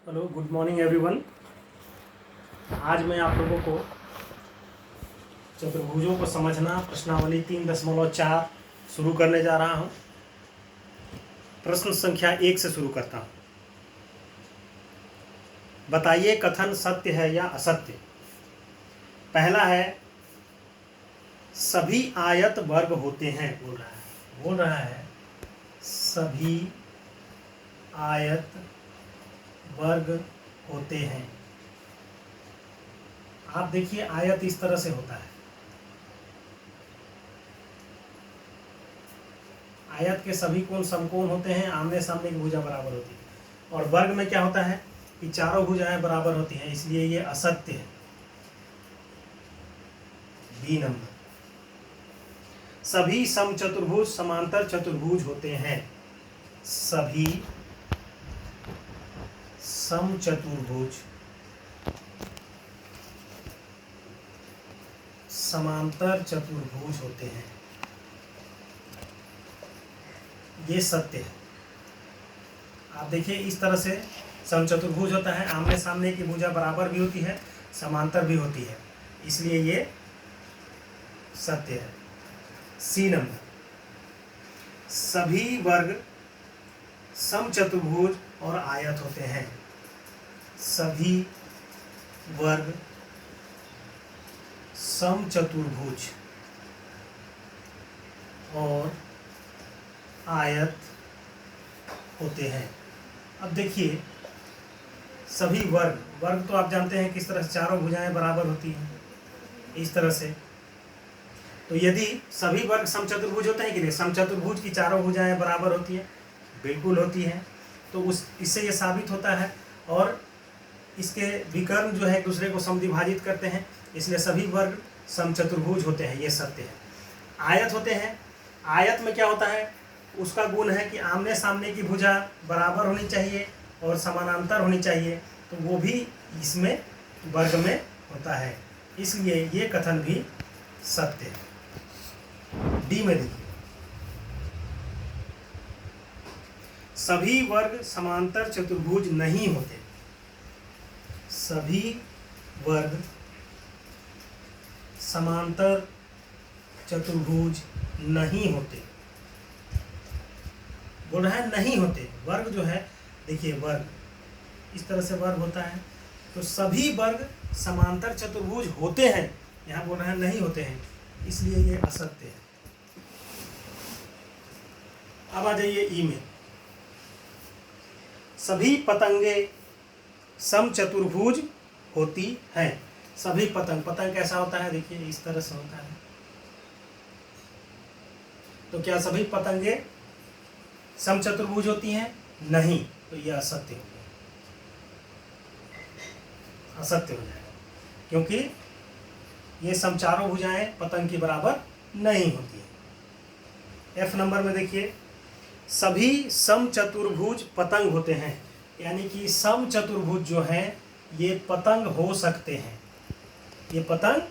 Hello, good morning everyone. आज मैं आप लोगों को चतुर्भुजों को समझना प्रश्नावली 3.4 शुरू करने जा रहा हूं। प्रश्न संख्या 1 से शुरू करता हूं। बताइए कथन सत्य है या असत्य। पहला है सभी आयत वर्ग होते हैं। बोल रहा है सभी आयत वर्ग होते हैं। आप देखिए आयत इस तरह से होता है। आयत के सभी कोण समकोण होते हैं, आमने सामने की भुजा बराबर होती है। और वर्ग में क्या होता है कि चारों भुजाएं बराबर होती हैं, इसलिए ये असत्य है। B number. सभी समचतुर्भुज समांतर चतुर्भुज होते हैं। सभी समचतुर्भुज समांतर चतुर्भुज होते हैं, ये सत्य है। आप देखिए इस तरह से समचतुर्भुज होता है, आमने सामने की भुजा बराबर भी होती है, समांतर भी होती है, इसलिए ये सत्य है। C number. सभी वर्ग समचतुर्भुज और आयत होते हैं। सभी वर्ग समचतुर्भुज और आयत होते हैं। अब देखिए सभी वर्ग तो आप जानते हैं किस तरह से चारों भुजाएं बराबर होती हैं, इस तरह से। तो यदि सभी वर्ग समचतुर्भुज होते हैं कि नहीं, समचतुर्भुज की चारों भुजाएं बराबर होती हैं, बिल्कुल होती हैं। तो इससे ये साबित होता है, और इसके विकर्ण जो है एक दूसरे को समद्विभाजित करते हैं, इसलिए सभी वर्ग समचतुर्भुज होते हैं, ये सत्य है। आयत होते हैं। आयत में क्या होता है, उसका गुण है कि आमने सामने की भुजा बराबर होनी चाहिए और समानांतर होनी चाहिए, तो वो भी इसमें वर्ग में होता है, इसलिए ये कथन भी सत्य है। डी में देखिए सभी वर्ग समांतर चतुर्भुज नहीं होते। सभी वर्ग समांतर चतुर्भुज नहीं होते। बोल रहा है नहीं होते। वर्ग जो है, देखिए वर्ग इस तरह से वर्ग होता है, तो सभी वर्ग समांतर चतुर्भुज होते हैं, यहाँ बोल रहा है नहीं होते हैं, इसलिए ये असत्य है। अब आ जाइए ई में। सभी पतंगे समचतुर्भुज होती हैं। सभी पतंग कैसा होता है, देखिए इस तरह से होता है। तो क्या सभी पतंगे समचतुर्भुज होती हैं? नहीं, तो यह असत्य हो गया, असत्य हो जाएगा, क्योंकि ये समचारों भुजाएं पतंग की बराबर नहीं होती है। एफ नंबर में देखिए सभी समचतुर्भुज पतंग होते हैं, यानी कि समचतुर्भुज जो हैं ये पतंग हो सकते हैं, ये पतंग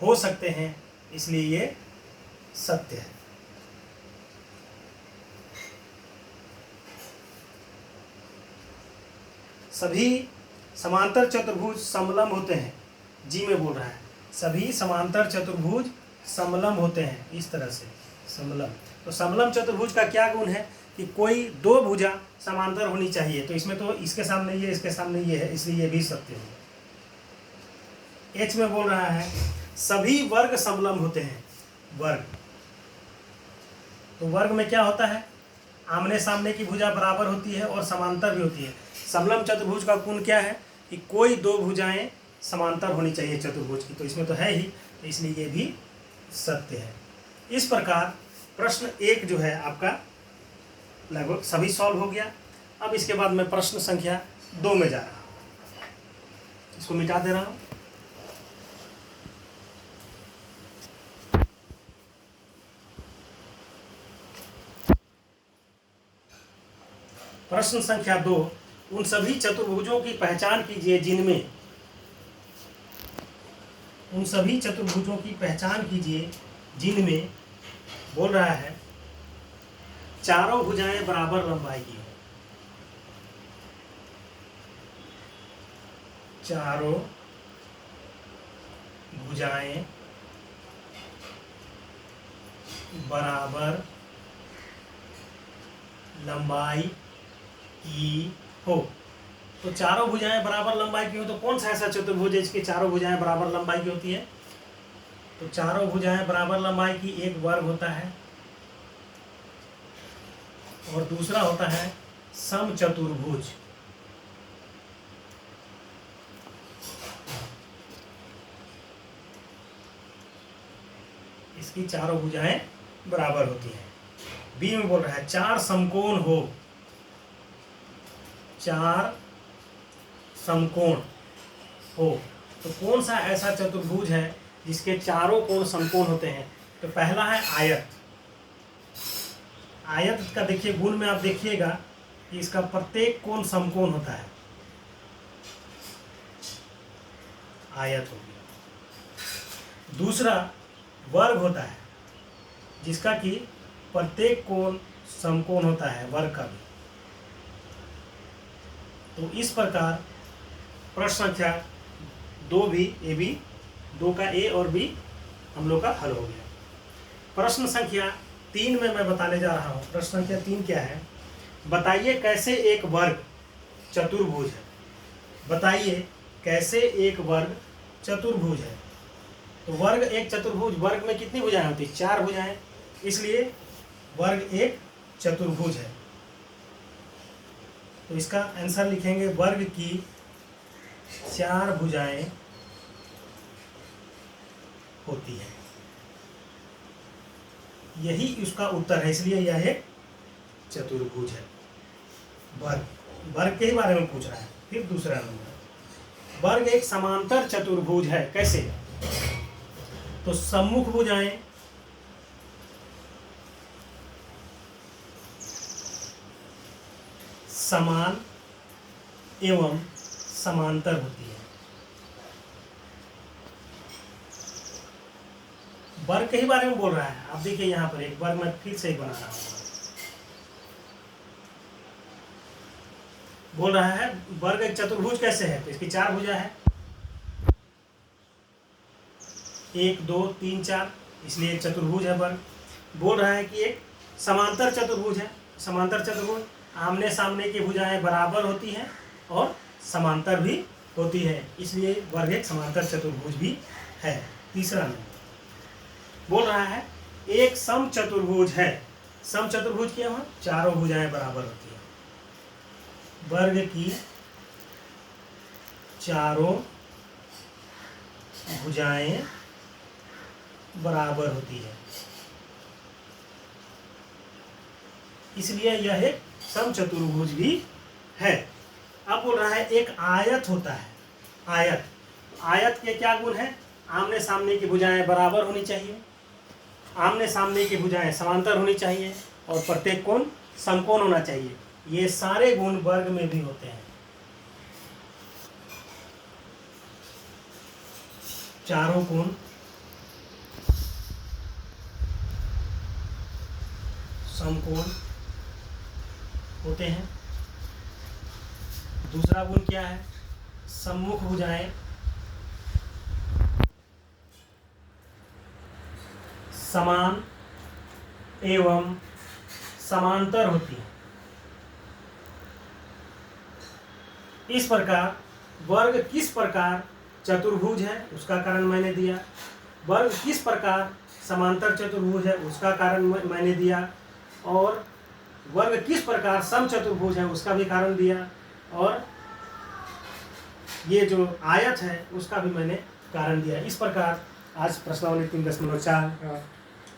हो सकते हैं, इसलिए ये सत्य है। सभी समांतर चतुर्भुज समलंब होते हैं। जी में बोल रहा है सभी समांतर चतुर्भुज समलंब होते हैं, इस तरह से समलंब। तो समलंब चतुर्भुज का क्या गुण है कि कोई दो भुजा समांतर होनी चाहिए, तो इसमें तो इसके सामने ये, इसके सामने ये है, इसलिए ये भी सत्य है। एच में बोल रहा है सभी वर्ग समलंब होते हैं। वर्ग, तो वर्ग में क्या होता है, आमने सामने की भुजा बराबर होती है और समांतर भी होती है। समलंब चतुर्भुज का गुण क्या है कि कोई दो भुजाएं समांतर होनी चाहिए चतुर्भुज की, तो इसमें तो है ही, तो इसलिए ये भी सत्य है। इस प्रकार प्रश्न 1 जो है आपका लगभग सभी सॉल्व हो गया। अब इसके बाद मैं प्रश्न संख्या 2 में जा रहा हूँ, इसको मिटा दे रहा हूँ। प्रश्न संख्या 2, उन सभी चतुर्भुजों की पहचान कीजिए जिनमें, उन सभी चतुर्भुजों की पहचान कीजिए जिनमें बोल रहा है चारों भुजाएं बराबर लंबाई की हो। चारों भुजाएं बराबर लंबाई की हो। तो चारों भुजाएं बराबर लंबाई की हो तो कौन सा ऐसा चतुर्भुज है जिसकी चारों भुजाएं बराबर लंबाई की होती है? तो चारों भुजाएं बराबर लंबाई की एक वर्ग होता है और दूसरा होता है समचतुर्भुज। इसकी चारों भुजाएं बराबर होती हैं। बी में बोल रहा है चार समकोण हो, चार समकोण हो। तो कौन सा ऐसा चतुर्भुज है जिसके चारों कोण समकोण होते हैं? तो पहला है आयत। आयत का देखिए गुण में आप देखिएगा कि इसका प्रत्येक कोण समकोण होता है, आयत हो गया। दूसरा वर्ग होता है जिसका कि प्रत्येक कोण समकोण होता है, वर्ग का भी। तो इस प्रकार प्रश्न संख्या 2 भी, ए बी 2 का ए और बी हम लोग का हल हो गया। प्रश्न संख्या 3 में मैं बताने जा रहा हूँ। प्रश्न संख्या 3 क्या है? बताइए कैसे एक वर्ग चतुर्भुज है। बताइए कैसे एक वर्ग चतुर्भुज है। तो वर्ग एक चतुर्भुज, वर्ग में कितनी भुजाएं होती है? 4 भुजाएं, इसलिए वर्ग एक चतुर्भुज है। तो इसका आंसर लिखेंगे वर्ग की 4 भुजाएं होती है। यही उसका उत्तर है, इसलिए यह एक चतुर्भुज है। वर्ग के ही बारे में पूछ रहा है। फिर दूसरा नंबर, वर्ग एक समांतर चतुर्भुज है। कैसे? तो सम्मुख भुजाएं समान एवं समांतर होती है। वर्ग के ही बारे में बोल रहा है। आप देखिए यहाँ पर एक वर्ग मैं फिर से बना रहा हूँ। बोल रहा है वर्ग एक चतुर्भुज कैसे है? तो इसकी 4 भुजा है, 1 2 3 4, इसलिए एक चतुर्भुज है वर्ग। बोल रहा है कि एक समांतर चतुर्भुज है। समांतर चतुर्भुज आमने सामने की भुजाएं बराबर होती हैं और समांतर भी होती है, इसलिए वर्ग एक समांतर चतुर्भुज भी है। तीसरा नंबर बोल रहा है एक समचतुर्भुज है। समचतुर्भुज क्या है? चारों भुजाएं बराबर होती है। वर्ग की चारों भुजाएं बराबर होती है, इसलिए यह एक समचतुर्भुज भी है। अब बोल रहा है एक आयत होता है। आयत, आयत के क्या गुण है? आमने सामने की भुजाएं बराबर होनी चाहिए, आमने सामने की भुजाएं समांतर होनी चाहिए और प्रत्येक कोण समकोण होना चाहिए। ये सारे गुण वर्ग में भी होते हैं। चारों कोण समकोण होते हैं। दूसरा गुण क्या है? सम्मुख भुजाएं समान एवं समांतर होती है। इस प्रकार वर्ग किस प्रकार चतुर्भुज है उसका कारण मैंने दिया, वर्ग किस प्रकार समांतर चतुर्भुज है उसका कारण मैंने दिया, और वर्ग किस प्रकार समचतुर्भुज है उसका भी कारण दिया, और ये जो आयत है उसका भी मैंने कारण दिया। इस प्रकार आज प्रश्नावली 3.4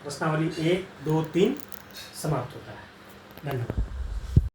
प्रश्नावली 1 2 3 समाप्त होता है। धन्यवाद।